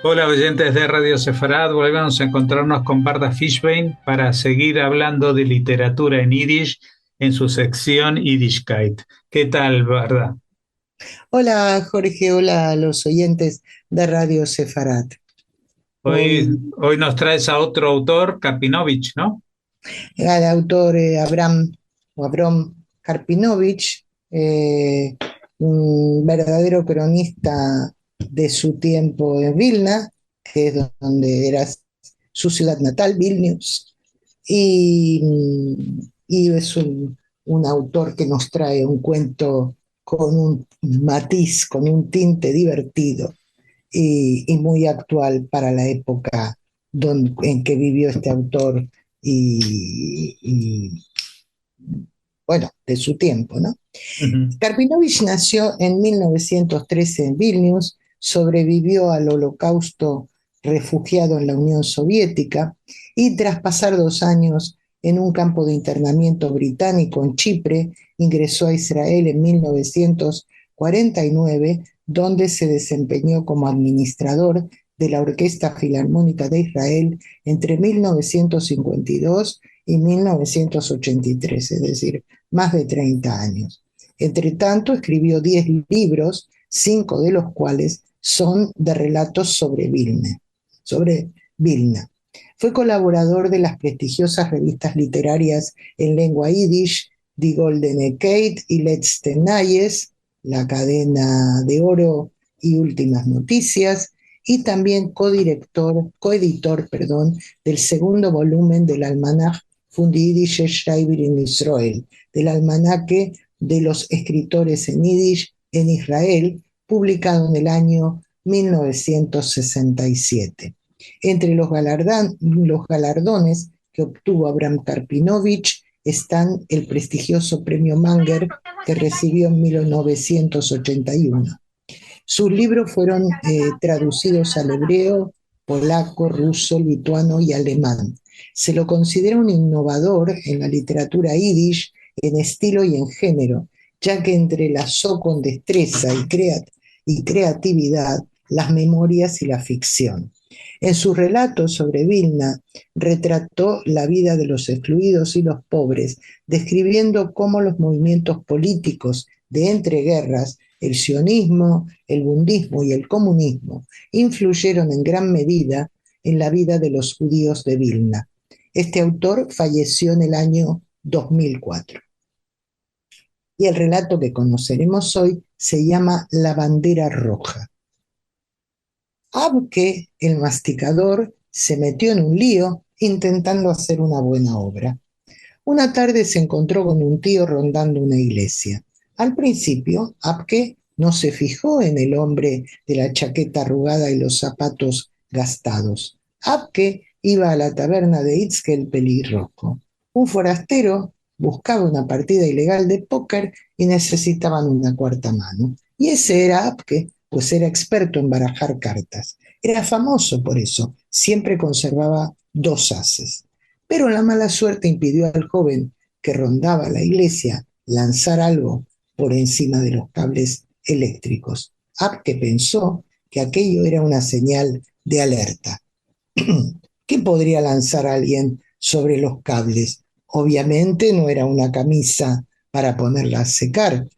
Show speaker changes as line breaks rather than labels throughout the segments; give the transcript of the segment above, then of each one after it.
Hola oyentes de Radio Sefarad, volvemos a encontrarnos con Barda Fishbein para seguir hablando de literatura en Yiddish en su sección Yiddishkeit. ¿Qué tal, Barda?
Hola Jorge, hola a los oyentes de Radio Sefarat.
Hoy,
Hoy
hoy nos traes a otro autor, Kapinovich, ¿no?
al autor Abram Karpinovich, un verdadero cronista de su tiempo en Vilna, que es donde era su ciudad natal, Vilnius, y, y es un autor que nos trae un cuento con un matiz, con un tinte divertido y muy actual para la época en que vivió este autor y, bueno, de su tiempo, ¿no?
Ujú.
Karpinovich nació en 1913 en Vilnius, sobrevivió al Holocausto refugiado en la Unión Soviética y tras pasar 2 años en un campo de internamiento británico en Chipre, ingresó a Israel en 1949, donde se desempeñó como administrador de la Orquesta Filarmónica de Israel entre 1952 y 1983, es decir, más de 30 años. Entre tanto, escribió 10 libros, 5 de los cuales son de relatos sobre Vilna. Fue colaborador de las prestigiosas revistas literarias en lengua yiddish, Die Goldene Kate y Letzte Nayes, La Cadena de Oro y Últimas Noticias, y también coeditor del segundo volumen del Almanach von die Jüdische Schreiber in Israel, del almanaque de los escritores en Yiddish en Israel, publicado en el año 1967. Entre los galardones que obtuvo Abram Karpinovich están el prestigioso premio Manger que recibió en 1981. Sus libros fueron traducidos al hebreo, polaco, ruso, lituano y alemán. Se lo considera un innovador en la literatura yiddish en estilo y en género, ya que entrelazó con destreza y creatividad las memorias y la ficción. En sus relatos sobre Vilna retrató la vida de los excluidos y los pobres, describiendo cómo los movimientos políticos de entreguerras, el sionismo, el bundismo y el comunismo, influyeron en gran medida en la vida de los judíos de Vilna. Este autor falleció en el año 2004. Y el relato que conoceremos hoy se llama La bandera roja. Abke, el masticador, se metió en un lío intentando hacer una buena obra. Una tarde se encontró con un tío rondando una iglesia. Al principio, Abke no se fijó en el hombre de la chaqueta arrugada y los zapatos gastados. Abke iba a la taberna de Itzke el pelirrojo. Un forastero buscaba una partida ilegal de póker y necesitaban una cuarta mano. Y ese era Abke, pues era experto en barajar cartas. Era famoso por eso, siempre conservaba 2 ases. Pero la mala suerte impidió al joven que rondaba la iglesia lanzar algo por encima de los cables eléctricos. Abke pensó que aquello era una señal de alerta. ¿Qué podría lanzar alguien sobre los cables? Obviamente no era una camisa para ponerla a secar.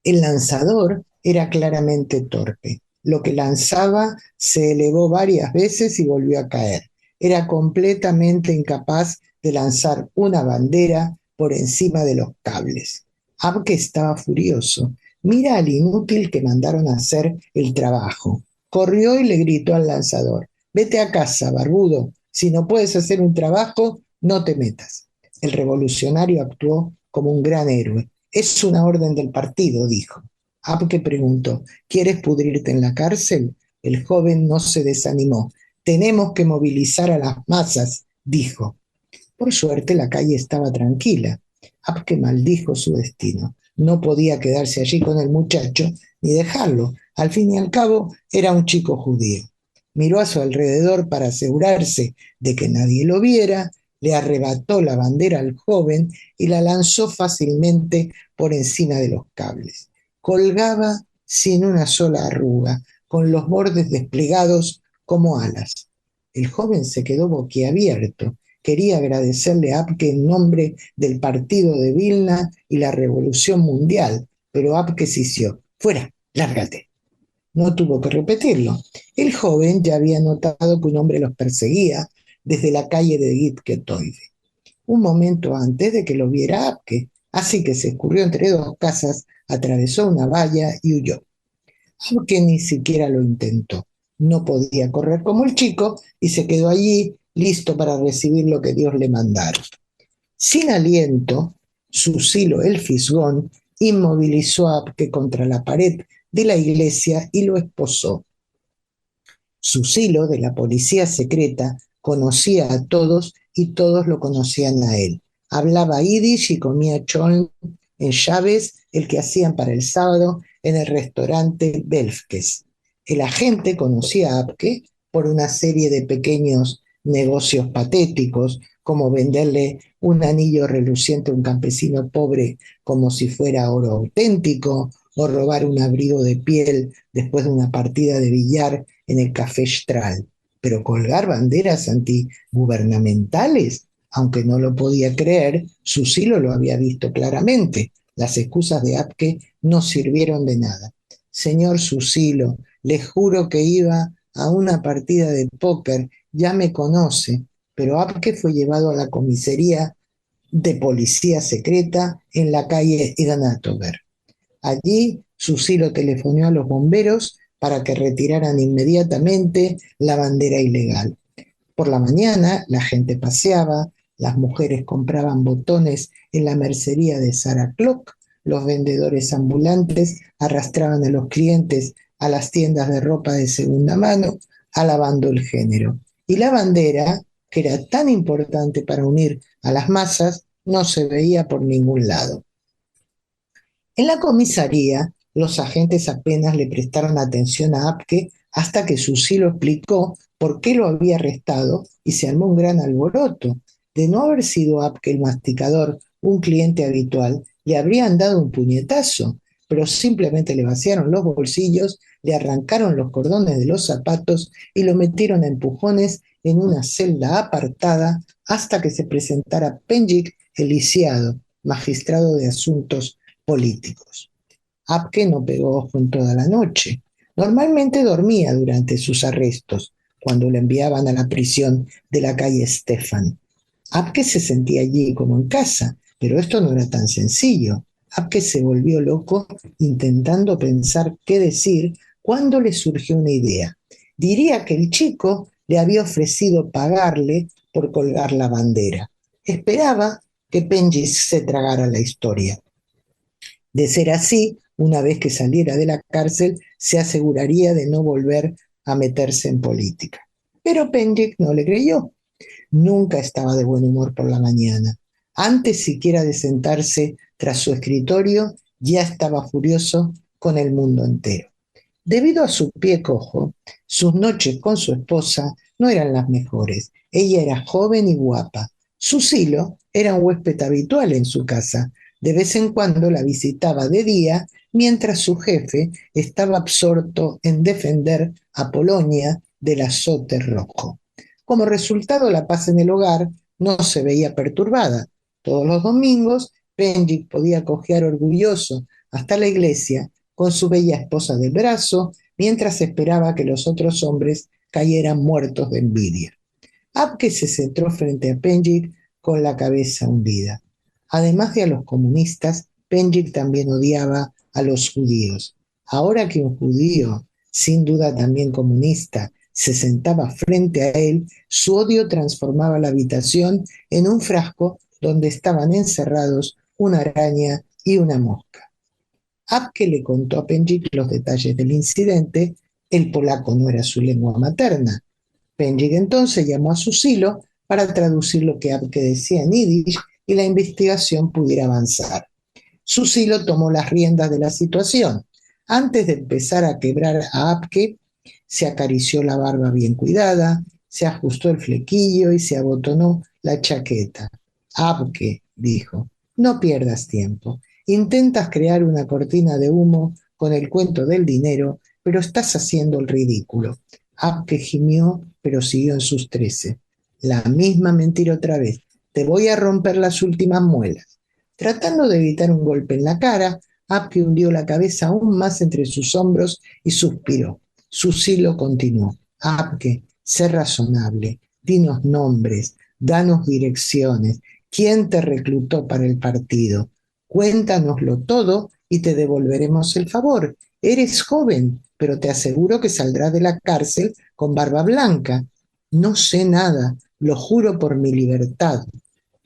El lanzador era claramente torpe. Lo que lanzaba se elevó varias veces y volvió a caer. Era completamente incapaz de lanzar una bandera por encima de los cables. Abke estaba furioso. Mira al inútil que mandaron a hacer el trabajo. Corrió y le gritó al lanzador: Vete a casa, barbudo. Si no puedes hacer un trabajo, no te metas. El revolucionario actuó como un gran héroe. Es una orden del partido, dijo. Abke preguntó: ¿Quieres pudrirte en la cárcel? El joven no se desanimó. Tenemos que movilizar a las masas, dijo. Por suerte la calle estaba tranquila. Abke maldijo su destino. No podía quedarse allí con el muchacho ni dejarlo. Al fin y al cabo era un chico judío. Miró a su alrededor para asegurarse de que nadie lo viera, le arrebató la bandera al joven y la lanzó fácilmente por encima de los cables. Colgaba sin una sola arruga, con los bordes desplegados como alas. El joven se quedó boquiabierto. Quería agradecerle a Abke en nombre del partido de Vilna y la revolución mundial, pero Abke sisió: fuera, lárgate. No tuvo que repetirlo. El joven ya había notado que un hombre los perseguía desde la calle de Gitketoide, un momento antes de que lo viera Abke, así que se escurrió entre dos casas, atravesó una valla y huyó. Abke ni siquiera lo intentó. No podía correr como el chico y se quedó allí listo para recibir lo que Dios le mandara. Sin aliento, Susilo el fisgón inmovilizó a Abke contra la pared de la iglesia y lo esposó. Susilo, de la policía secreta, conocía a todos y todos lo conocían a él. Hablaba yiddish y comía choln en llaves, el que hacían para el sábado en el restaurante Belfkes. El agente conocía a Abke por una serie de pequeños negocios patéticos, como venderle un anillo reluciente a un campesino pobre como si fuera oro auténtico, o robar un abrigo de piel después de una partida de billar en el Café Stral. Pero colgar banderas antigubernamentales, aunque no lo podía creer, Susilo lo había visto claramente. Las excusas de Abke no sirvieron de nada. Señor Susilo, le juro que iba a una partida de póker, ya me conoce. Pero Abke fue llevado a la comisaría de policía secreta en la calle Ignatover. Allí, Susilo telefonó a los bomberos para que retiraran inmediatamente la bandera ilegal. Por la mañana, la gente paseaba, las mujeres compraban botones en la mercería de Sarah Clock, los vendedores ambulantes arrastraban a los clientes a las tiendas de ropa de segunda mano, alabando el género. Y la bandera, que era tan importante para unir a las masas, no se veía por ningún lado. En la comisaría, los agentes apenas le prestaron atención a Abke hasta que Susilo explicó por qué lo había arrestado y se armó un gran alboroto. De no haber sido Abke el masticador un cliente habitual, le habrían dado un puñetazo, pero simplemente le vaciaron los bolsillos, le arrancaron los cordones de los zapatos y lo metieron a empujones en una celda apartada hasta que se presentara Penjik el lisiado, magistrado de asuntos políticos. Abke no pegó ojo en toda la noche. Normalmente dormía durante sus arrestos, cuando lo enviaban a la prisión de la calle Stefan. Abke se sentía allí como en casa, pero esto no era tan sencillo. Abke se volvió loco intentando pensar qué decir cuando le surgió una idea. Diría que el chico le había ofrecido pagarle por colgar la bandera. Esperaba que Penjik se tragara la historia. De ser así, una vez que saliera de la cárcel, se aseguraría de no volver a meterse en política. Pero Penjik no le creyó. Nunca estaba de buen humor por la mañana. Antes siquiera de sentarse tras su escritorio, ya estaba furioso con el mundo entero. Debido a su pie cojo, sus noches con su esposa no eran las mejores. Ella era joven y guapa. Susilo era un huésped habitual en su casa. De vez en cuando la visitaba de día, mientras su jefe estaba absorto en defender a Polonia del azote rojo. Como resultado, la paz en el hogar no se veía perturbada. Todos los domingos, Penjik podía cojear orgulloso hasta la iglesia con su bella esposa del brazo, mientras esperaba que los otros hombres cayeran muertos de envidia. Abke se centró frente a Penjik con la cabeza hundida. Además de a los comunistas, Penjik también odiaba a los judíos. Ahora que un judío, sin duda también comunista, se sentaba frente a él, su odio transformaba la habitación en un frasco donde estaban encerrados una araña y una mosca. Abke le contó a Penjik los detalles del incidente. El polaco no era su lengua materna. Penjik entonces llamó a Susilo para traducir lo que Abke decía en yiddish y la investigación pudiera avanzar. Susilo tomó las riendas de la situación. Antes de empezar a quebrar a Abke, se acarició la barba bien cuidada, se ajustó el flequillo y se abotonó la chaqueta. Abke, dijo, no pierdas tiempo. Intentas crear una cortina de humo con el cuento del dinero, pero estás haciendo el ridículo. Abke gimió, pero siguió en sus 13. La misma mentira otra vez. Te voy a romper las últimas muelas. Tratando de evitar un golpe en la cara, Abke hundió la cabeza aún más entre sus hombros y suspiró. Susilo continuó. Abke, sé razonable. Dinos nombres, danos direcciones. ¿Quién te reclutó para el partido? Cuéntanoslo todo y te devolveremos el favor. Eres joven, pero te aseguro que saldrás de la cárcel con barba blanca. No sé nada, lo juro por mi libertad.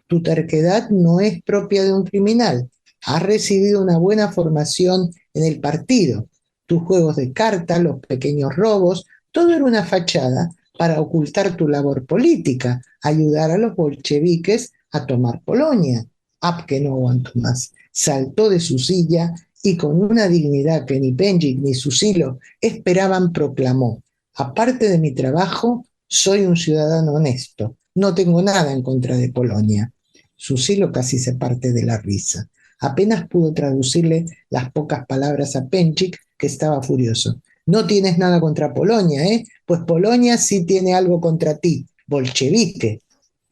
Tu terquedad no es propia de un criminal. Has recibido una buena formación en el partido. Tus juegos de cartas, los pequeños robos, todo era una fachada para ocultar tu labor política, ayudar a los bolcheviques a tomar Polonia. Abke no aguantó más. Saltó de su silla y con una dignidad que ni Penjik ni Susilo esperaban proclamó: aparte de mi trabajo, soy un ciudadano honesto. No tengo nada en contra de Polonia. Susilo casi se parte de la risa. Apenas pudo traducirle las pocas palabras a Penchik, que estaba furioso. No tienes nada contra Polonia, ¿eh? Pues Polonia sí tiene algo contra ti, bolchevique.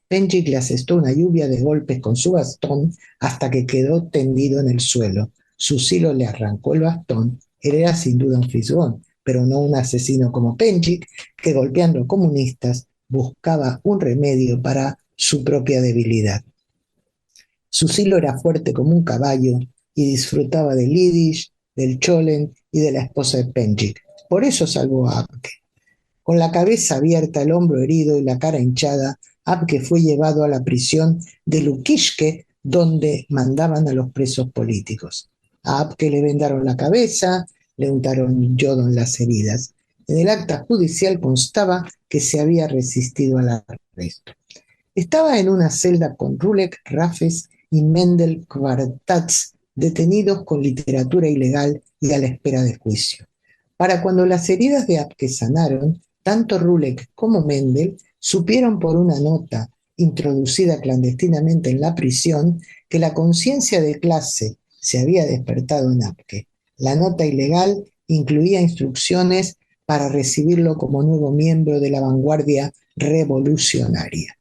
Penchik le asestó una lluvia de golpes con su bastón hasta que quedó tendido en el suelo. Susilo le arrancó el bastón. Él era sin duda un fisgón, pero no un asesino como Penchik, que golpeando a comunistas buscaba un remedio para su propia debilidad. Susilo era fuerte como un caballo y disfrutaba del yiddish, del cholen y de la esposa de Penchik. Por eso salvó a Abke. Con la cabeza abierta, el hombro herido y la cara hinchada, Abke fue llevado a la prisión de Lukishke, donde mandaban a los presos políticos. A Abke le vendaron la cabeza, le untaron yodo en las heridas. En el acta judicial constaba que se había resistido al arresto. Estaba en una celda con Rulek, Rafes y Mendel Kvartats, detenidos con literatura ilegal y a la espera de juicio. Para cuando las heridas de Abke sanaron, tanto Rulek como Mendel supieron por una nota introducida clandestinamente en la prisión que la conciencia de clase se había despertado en Abke. La nota ilegal incluía instrucciones para recibirlo como nuevo miembro de la vanguardia revolucionaria.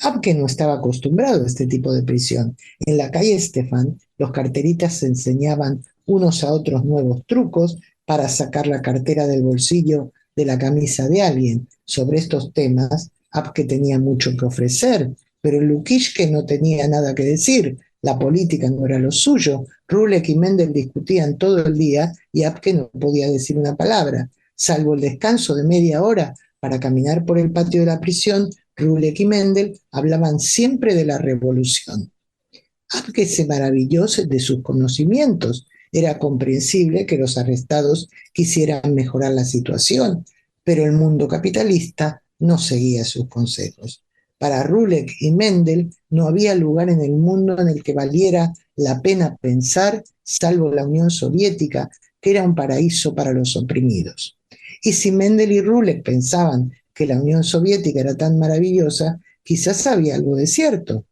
Abke no estaba acostumbrado a este tipo de prisión. En la calle Estefan, los carteritas se enseñaban unos a otros nuevos trucos para sacar la cartera del bolsillo de la camisa de alguien. Sobre estos temas, Abke tenía mucho que ofrecer, pero Lukishke no tenía nada que decir. La política no era lo suyo. Rulek y Mendel discutían todo el día y Abke no podía decir una palabra. Salvo el descanso de media hora para caminar por el patio de la prisión, Rulek y Mendel hablaban siempre de la revolución. Abke se maravilló de sus conocimientos. Era comprensible que los arrestados quisieran mejorar la situación, pero el mundo capitalista no seguía sus consejos. Para Rulek y Mendel no había lugar en el mundo en el que valiera la pena pensar, salvo la Unión Soviética, que era un paraíso para los oprimidos. Y si Mendel y Rulek pensaban que la Unión Soviética era tan maravillosa, quizás había algo de cierto.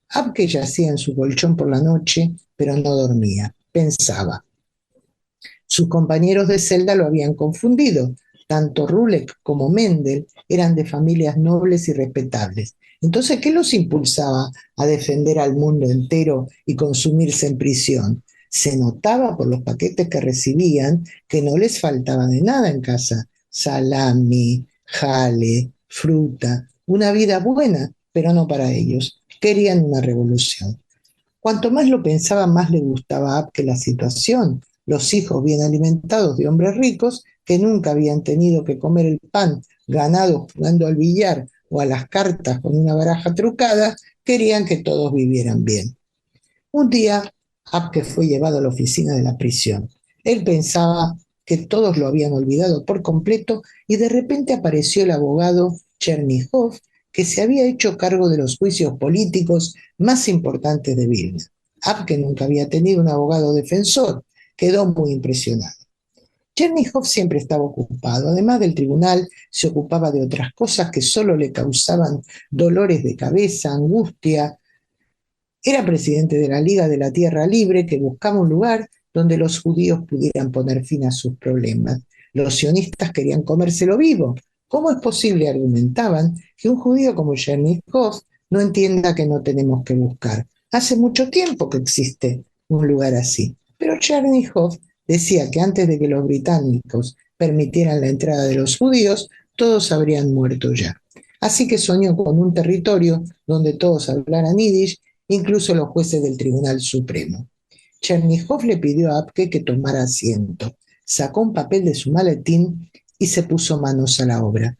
Abke yacía en su colchón por la noche, pero no dormía, pensaba. Sus compañeros de celda lo habían confundido. Tanto Rulek como Mendel eran de familias nobles y respetables. Entonces, ¿qué los impulsaba a defender al mundo entero y consumirse en prisión? Se notaba por los paquetes que recibían que no les faltaba de nada en casa. Salami, jale, fruta, una vida buena, pero no para ellos. Querían una revolución. Cuanto más lo pensaba, más le gustaba a Abke la situación. Los hijos bien alimentados de hombres ricos que nunca habían tenido que comer el pan ganado jugando al billar o a las cartas con una baraja trucada, querían que todos vivieran bien. Un día, Abke fue llevado a la oficina de la prisión. Él pensaba que todos lo habían olvidado por completo y de repente apareció el abogado Chernyshov, que se había hecho cargo de los juicios políticos más importantes de Vilna. Abke nunca había tenido un abogado defensor. Quedó muy impresionado. Chernyshov siempre estaba ocupado. Además del tribunal, se ocupaba de otras cosas que solo le causaban dolores de cabeza, angustia. Era presidente de la Liga de la Tierra Libre, que buscaba un lugar donde los judíos pudieran poner fin a sus problemas. Los sionistas querían comérselo vivo. ¿Cómo es posible, argumentaban, que un judío como Chernígov no entienda que no tenemos que buscar? Hace mucho tiempo que existe un lugar así. Pero Chernígov decía que antes de que los británicos permitieran la entrada de los judíos, todos habrían muerto ya. Así que soñó con un territorio donde todos hablaran yiddish, incluso los jueces del Tribunal Supremo. Chernígov le pidió a Apke que tomara asiento, sacó un papel de su maletín y se puso manos a la obra.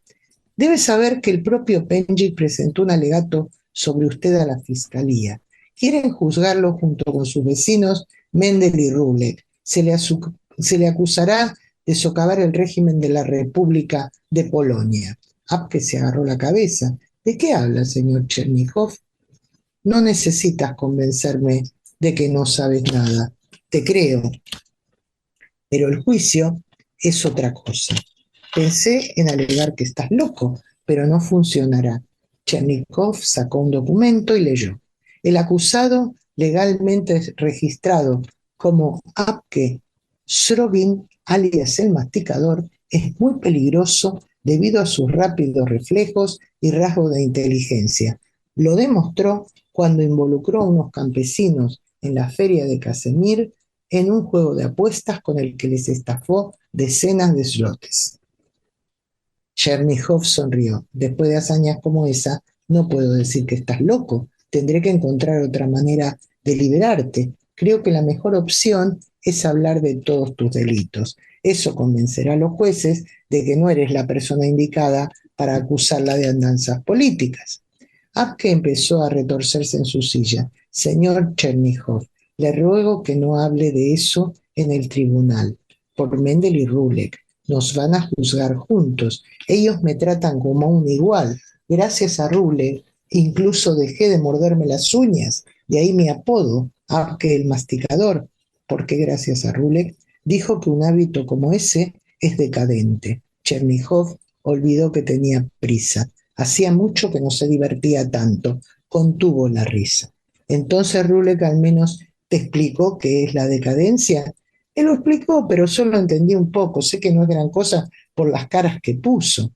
Debe saber que el propio Penjik presentó un alegato sobre usted a la fiscalía. Quieren juzgarlo junto con sus vecinos Mendel y Rulek. Se le acusará de socavar el régimen de la República de Polonia. Apke se agarró la cabeza. ¿De qué habla, señor Chernígov? No necesitas convencerme de que no sabes nada. Te creo. Pero el juicio es otra cosa. Pensé en alegar que estás loco, pero no funcionará. Chernígov sacó un documento y leyó. El acusado, legalmente registrado como Apke Srogin, alias el masticador, es muy peligroso debido a sus rápidos reflejos y rasgos de inteligencia. Lo demostró cuando involucró a unos campesinos en la feria de Casemir en un juego de apuestas con el que les estafó decenas de zlotes. Chernígov sonrió. Después de hazañas como esa, no puedo decir que estás loco. Tendré que encontrar otra manera de liberarte. Creo que la mejor opción es hablar de todos tus delitos. Eso convencerá a los jueces de que no eres la persona indicada para acusarla de andanzas políticas. Apke empezó a retorcerse en su silla. Señor Chernígov, le ruego que no hable de eso en el tribunal. Por Mendel y Rulek. Nos van a juzgar juntos. Ellos me tratan como un igual. Gracias a Rulek, incluso dejé de morderme las uñas. De ahí mi apodo, Apke el masticador. Porque gracias a Rulek, dijo que un hábito como ese es decadente. Chernígov olvidó que tenía prisa. Hacía mucho que no se divertía tanto. Contuvo la risa. Entonces Rulek al menos te explicó qué es la decadencia. Él lo explicó, pero solo entendí un poco. Sé que no es gran cosa por las caras que puso.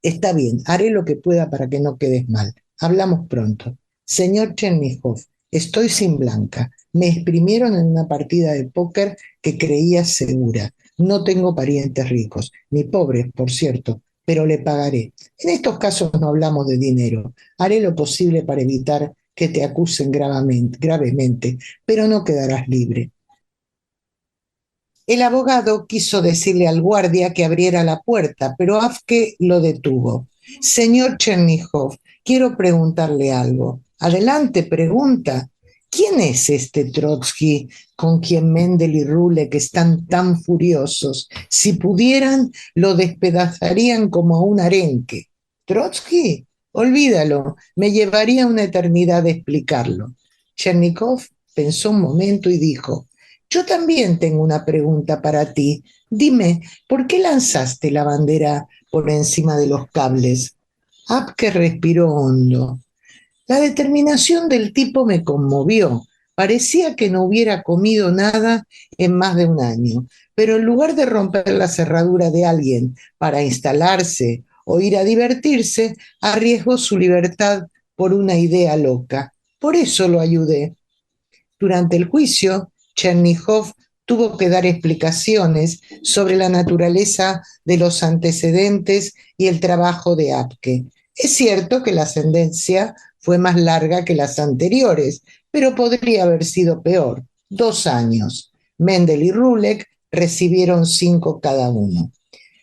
Está bien, haré lo que pueda para que no quedes mal. Hablamos pronto. Señor Chernígov, estoy sin blanca. Me exprimieron en una partida de póker que creía segura. No tengo parientes ricos, ni pobres, por cierto, pero le pagaré. En estos casos no hablamos de dinero. Haré lo posible para evitar que te acusen gravemente, pero no quedarás libre. El abogado quiso decirle al guardia que abriera la puerta, pero Apke lo detuvo. Señor Chernígov, quiero preguntarle algo. Adelante, pregunta. ¿Quién es este Trotsky con quien Mendel y Rulek están tan furiosos? Si pudieran, lo despedazarían como a un arenque. ¿Trotsky? Olvídalo, me llevaría una eternidad de explicarlo. Chernígov pensó un momento y dijo, yo también tengo una pregunta para ti. Dime, ¿por qué lanzaste la bandera por encima de los cables? Apke respiró hondo. La determinación del tipo me conmovió. Parecía que no hubiera comido nada en más de un año, pero en lugar de romper la cerradura de alguien para instalarse o ir a divertirse, arriesgó su libertad por una idea loca. Por eso lo ayudé. Durante el juicio, Chernígov tuvo que dar explicaciones sobre la naturaleza de los antecedentes y el trabajo de Apke. Es cierto que la sentencia fue más larga que las anteriores, pero podría haber sido peor. 2 años. Mendel y Rulek recibieron 5 cada uno.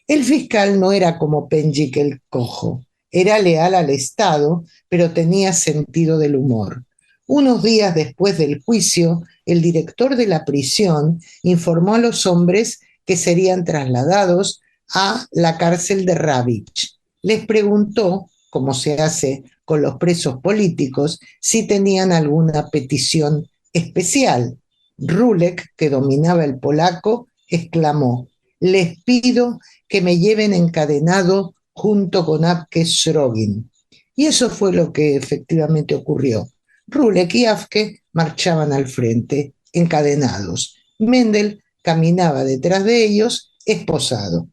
El fiscal no era como Penjik el cojo. Era leal al Estado, pero tenía sentido del humor. Unos días después del juicio, el director de la prisión informó a los hombres que serían trasladados a la cárcel de Ravitch. Les preguntó, como se hace con los presos políticos, si tenían alguna petición especial. Rulek, que dominaba el polaco, exclamó, les pido que me lleven encadenado junto con Apke Srogin. Y eso fue lo que efectivamente ocurrió. Rulek y Apke marchaban al frente, encadenados. Mendel caminaba detrás de ellos esposado.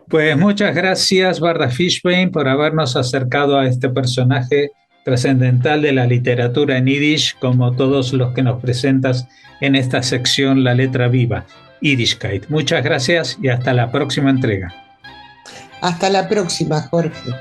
Pues muchas gracias, Barda Fishbein, por habernos acercado a este personaje trascendental de la literatura en Yiddish, como todos los que nos presentas en esta sección La Letra Viva, Yiddishkeit. Muchas gracias y hasta la próxima entrega.
Hasta la próxima, Jorge.